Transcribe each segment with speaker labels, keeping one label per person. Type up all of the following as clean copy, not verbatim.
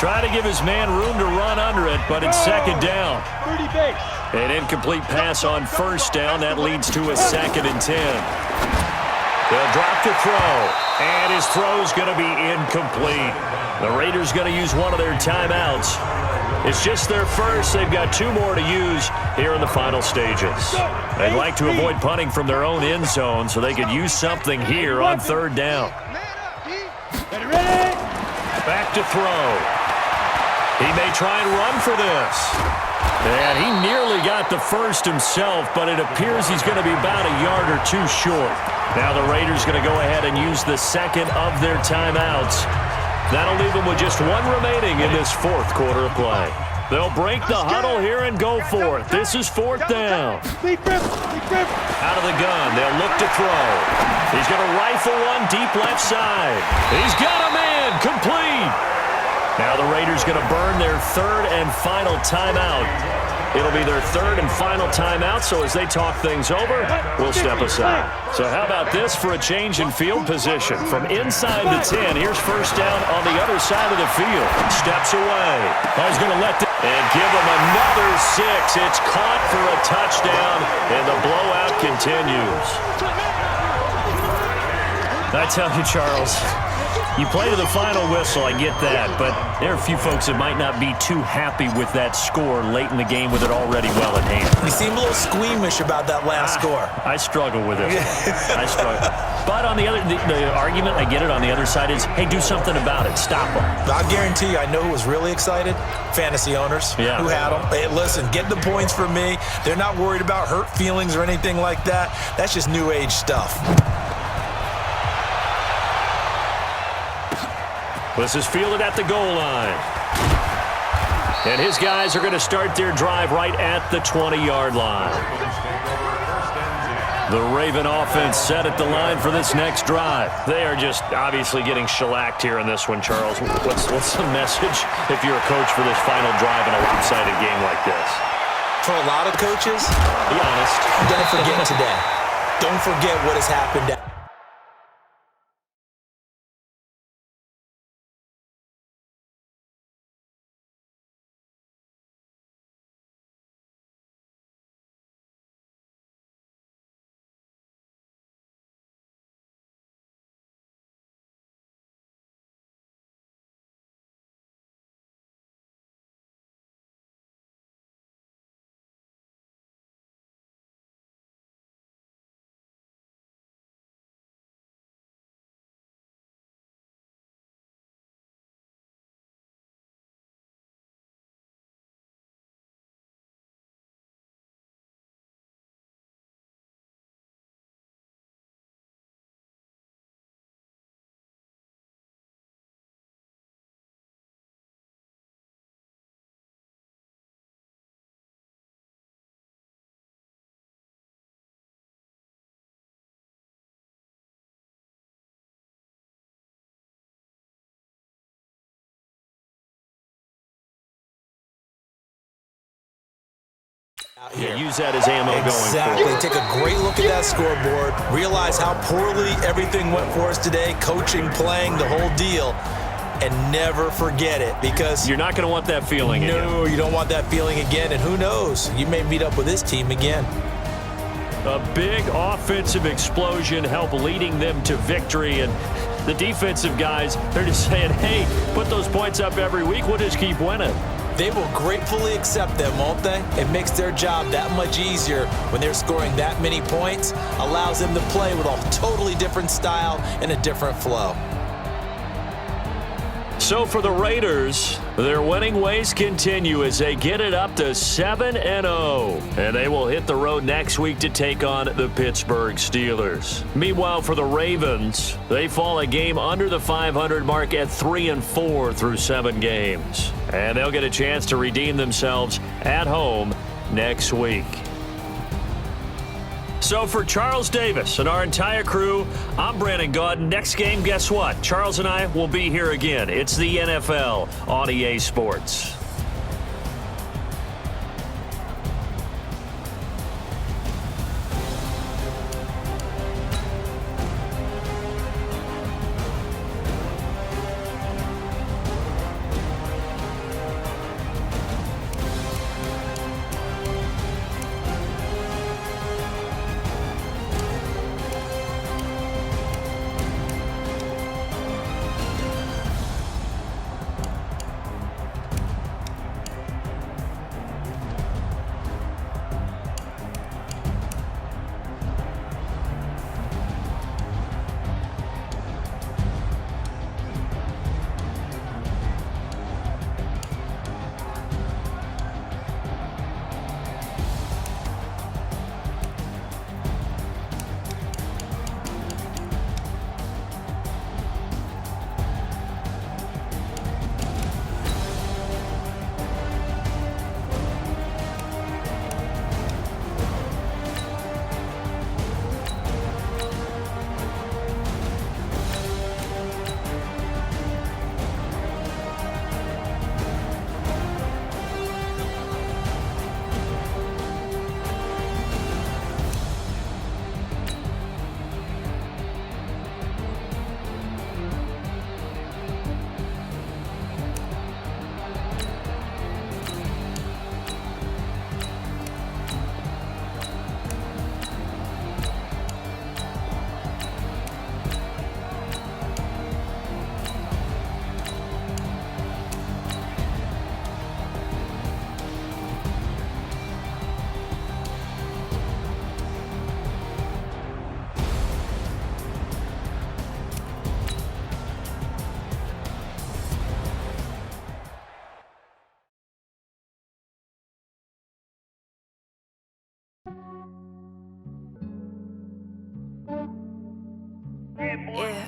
Speaker 1: Try to give his man room to run under it, but it's second down. An incomplete pass on first down. That leads to a 2nd and 10. They'll drop to throw, and his throw's going to be incomplete. The Raiders going to use one of their timeouts. It's just their first. They've got 2 more to use here in the final stages. They'd like to avoid punting from their own end zone so they could use something here on 3rd down. Back to throw. He may try and run for this. And he nearly got the first himself, but it appears he's going to be about a yard or 2 short. Now the Raiders going to go ahead and use the 2nd of their timeouts. That'll leave them with just 1 remaining in this 4th quarter of play. They'll break the huddle here and go for it. This is 4th down. Out of the gun, they'll look to throw. He's going to rifle one deep left side. He's got a man, complete. Now the Raiders going to burn their 3rd and final timeout. It'll be their 3rd and final timeout, so as they talk things over, we'll step aside. So how about this for a change in field position? From inside the 10, here's first down on the other side of the field. Steps away. He's going to let and give him another 6. It's caught for a touchdown, and the blowout continues. I tell you, Charles, you play to the final whistle, I get that, but there are a few folks that might not be too happy with that score late in the game with it already well in hand.
Speaker 2: You seem a little squeamish about that last score.
Speaker 1: I struggle with it. I struggle. But on the argument, I get it, on the other side is, hey, do something about it. Stop them.
Speaker 2: I guarantee you, I know who was really excited. Fantasy owners who had them. Hey, listen, get the points for me. They're not worried about hurt feelings or anything like that. That's just new age stuff.
Speaker 1: This is fielded at the goal line. And his guys are going to start their drive right at the 20-yard line. The Raven offense set at the line for this next drive. They are just obviously getting shellacked here in this one, Charles. What's the message if you're a coach for this final drive in a lopsided game like this?
Speaker 2: For a lot of coaches,
Speaker 1: be honest,
Speaker 2: don't forget today. Don't forget what has happened.
Speaker 1: Yeah, use that as ammo going forward.
Speaker 2: Take a great look at that scoreboard. Realize how poorly everything went for us today. Coaching, playing, the whole deal. And never forget it, because
Speaker 1: you're not going to want that feeling again.
Speaker 2: No, you don't want that feeling again. And who knows? You may meet up with this team again.
Speaker 1: A big offensive explosion helped leading them to victory. And the defensive guys, they're just saying, hey, put those points up every week. We'll just keep winning.
Speaker 2: They will gratefully accept them, won't they? It makes their job that much easier when they're scoring that many points. Allows them to play with a totally different style and a different flow.
Speaker 1: So for the Raiders, their winning ways continue as they get it up to 7-0. And they will hit the road next week to take on the Pittsburgh Steelers. Meanwhile, for the Ravens, they fall a game under the 500 mark at 3-4 through 7 games. And they'll get a chance to redeem themselves at home next week. So for Charles Davis and our entire crew, I'm Brandon Gaudin. Next game, guess what? Charles and I will be here again. It's the NFL on EA Sports.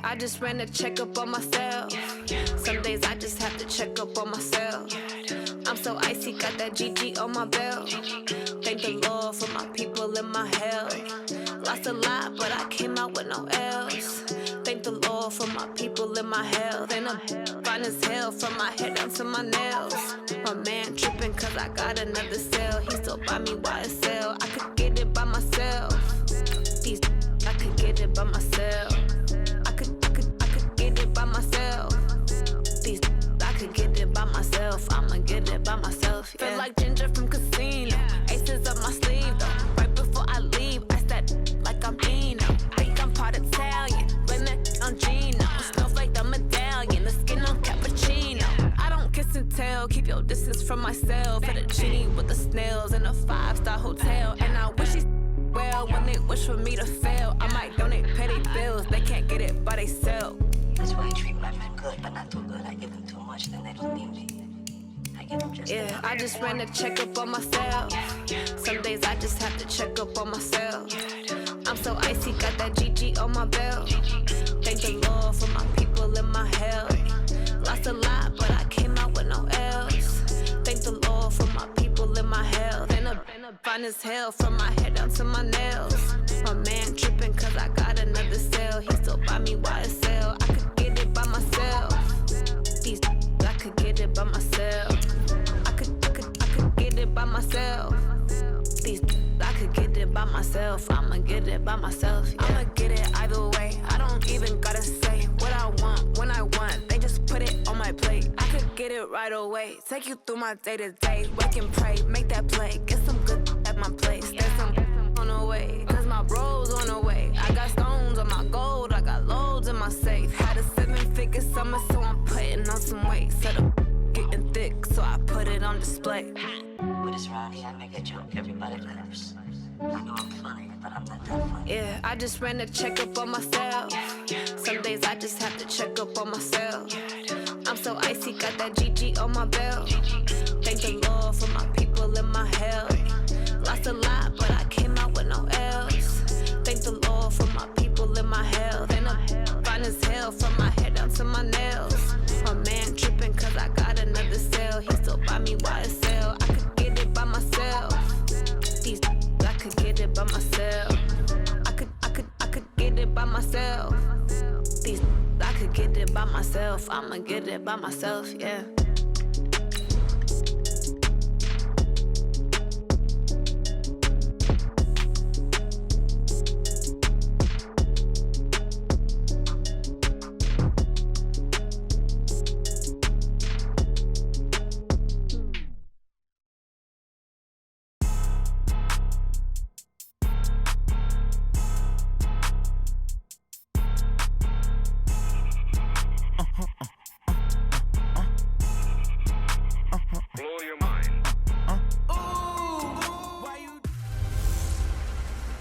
Speaker 3: I just ran a checkup on myself. Some days I just have to check up on myself. I'm so icy, got that GG on my belt. Thank the Lord for my people and my health. Lost a lot, but I came out with no L's. Thank the Lord for my people and my health. And I'm fine as hell from my head down to my nails. My man tripping cause I got another cell. He still buy me YSL. I could get it by myself. These I could get it by myself. I could get it by myself. These I could get it by myself. I'ma get it by myself. Yeah. Feel like Ginger from Casino. Aces up my sleeve though. Right before I leave, I said like I'm Dino. Think I'm part Italian. Blame that on Gino. Snowflake the medallion. The skin on cappuccino. I don't kiss and tell. Keep your distance from myself. At a genie with the snails in a 5-star hotel. And I wish he's well when they wish for me to fail. I might donate petty bills. They can't get it by they sell.
Speaker 4: That's why I treat my men good, but not too good. I give them too much, then they don't need me. I give them just
Speaker 3: I just ran a checkup on myself. Some days I just have to check up on myself. I'm so icy, got that GG on my belt. Thank the Lord for my people and my health. Lost a lot, but I came out with no L's. Thank the Lord for my people and my health. And I'm fine as hell from my head down to my nails. My man tripping cause I got another cell. He still buy me YSL. I could get it by myself. These I could get it by myself. I could get it by myself. These I could get it by myself. I'ma get it by myself. Yeah. I'ma get it either way. I don't even gotta say what I want when I want. They just put it on my plate. I could get it right away. Take you through my day to day. Wake and pray, make that play. Get some good at my place. There's some on the way. Cause my bro's on the way. I got stones on my gold. I got loads in my safe. Had a 7-figure summer, so I'm putting on some weight. Set up getting thick, so I put it on display.
Speaker 4: With this round here, I make a joke, everybody laughs. I know I'm funny, but I'm not that funny.
Speaker 3: Yeah, I just ran a checkup on myself. Some days I just have to check up on myself. I'm so icy, got that GG on my belt. Thank the Lord for my people and my health. Lost a lot, but I came out with no L's. Thank the Lord for my people and my health. And I'm fine as hell from my head down to my nails. My man tripping cause I got another cell. He still buy me YSL. I could get it by myself. These I could get it by myself. I could get it by myself. These I could get it by myself. I'ma get it by myself, yeah.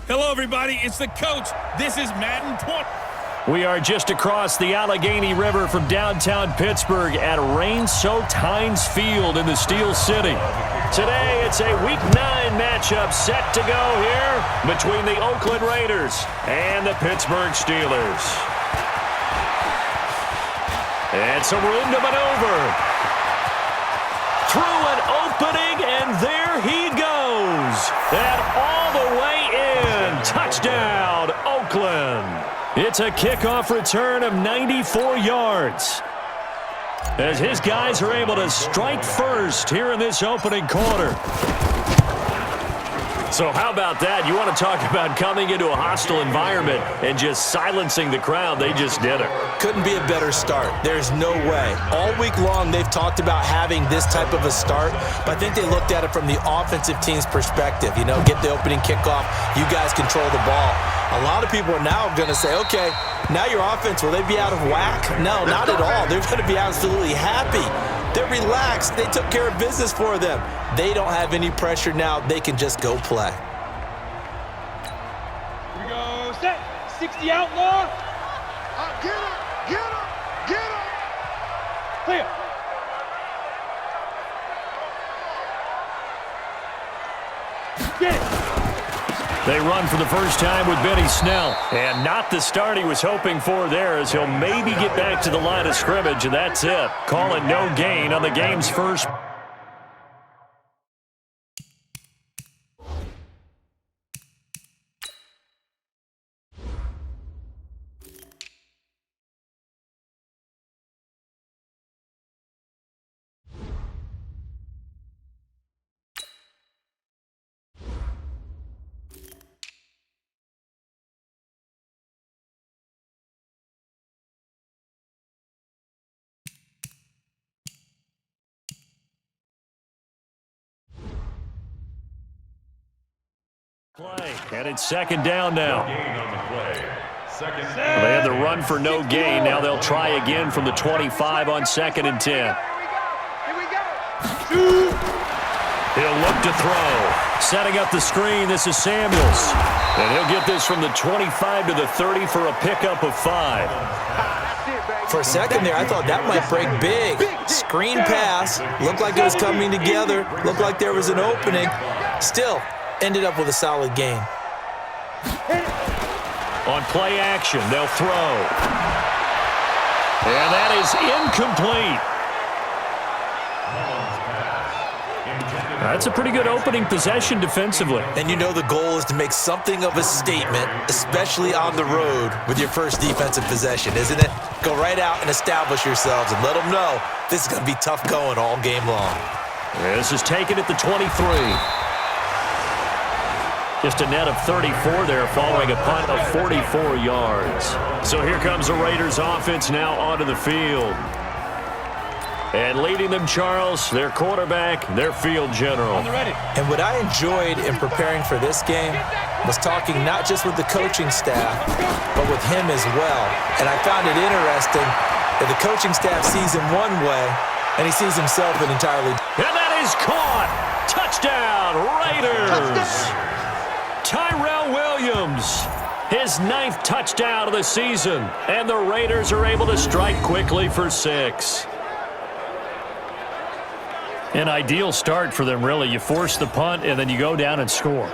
Speaker 5: Hello, everybody. It's the coach. This is Madden 20.
Speaker 1: We are just across the Allegheny River from downtown Pittsburgh at rain-soaked Heinz Field in the Steel City. Today, it's a Week 9 matchup set to go here between the Oakland Raiders and the Pittsburgh Steelers. And some room to maneuver. Through an opening, and there he goes. And all the way in. Touchdown, Oakland. It's a kickoff return of 94 yards. As his guys are able to strike first here in this opening quarter. So how about that? You want to talk about coming into a hostile environment and just silencing the crowd. They just did it.
Speaker 2: Couldn't be a better start. There's no way. All week long, they've talked about having this type of a start, but I think they looked at it from the offensive team's perspective. You know, get the opening kickoff. You guys control the ball. A lot of people are now going to say, okay, now your offense, will they be out of whack? No, not at all. They're going to be absolutely happy. They're relaxed. They took care of business for them. They don't have any pressure now. They can just go play.
Speaker 6: Here we go. Set. 60 outlaw.
Speaker 7: Get him. Get him. Get him.
Speaker 6: Clear. Get it.
Speaker 1: They run for the first time with Benny Snell. And not the start he was hoping for there, as he'll maybe get back to the line of scrimmage, and that's it. Call it no gain on the game's first. Play, and it's second down now. They had the run for no gain. Now they'll try again from the 25 on 2nd and 10.
Speaker 7: Here we go.
Speaker 1: He'll look to throw. Setting up the screen, this is Samuels. And he'll get this from the 25 to the 30 for a pickup of 5.
Speaker 2: For a second there, I thought that might break big. Screen pass. Looked like it was coming together. Looked like there was an opening. Still, ended up with a solid game.
Speaker 1: On play action, they'll throw. And that is incomplete. That's a pretty good opening possession defensively.
Speaker 2: And you know the goal is to make something of a statement, especially on the road with your first defensive possession, isn't it? Go right out and establish yourselves and let them know this is going to be tough going all game long.
Speaker 1: This is taken at the 23. Just a net of 34 there following a punt of 44 yards. So here comes the Raiders offense now onto the field. And leading them, Charles, their quarterback, their field general.
Speaker 2: And what I enjoyed in preparing for this game was talking not just with the coaching staff, but with him as well. And I found it interesting that the coaching staff sees him one way, and he sees himself an entirely different.
Speaker 1: And that is caught. Touchdown, Raiders. Tyrell Williams, his 9th touchdown of the season, and the Raiders are able to strike quickly for 6. An ideal start for them, really. You force the punt, and then you go down and score.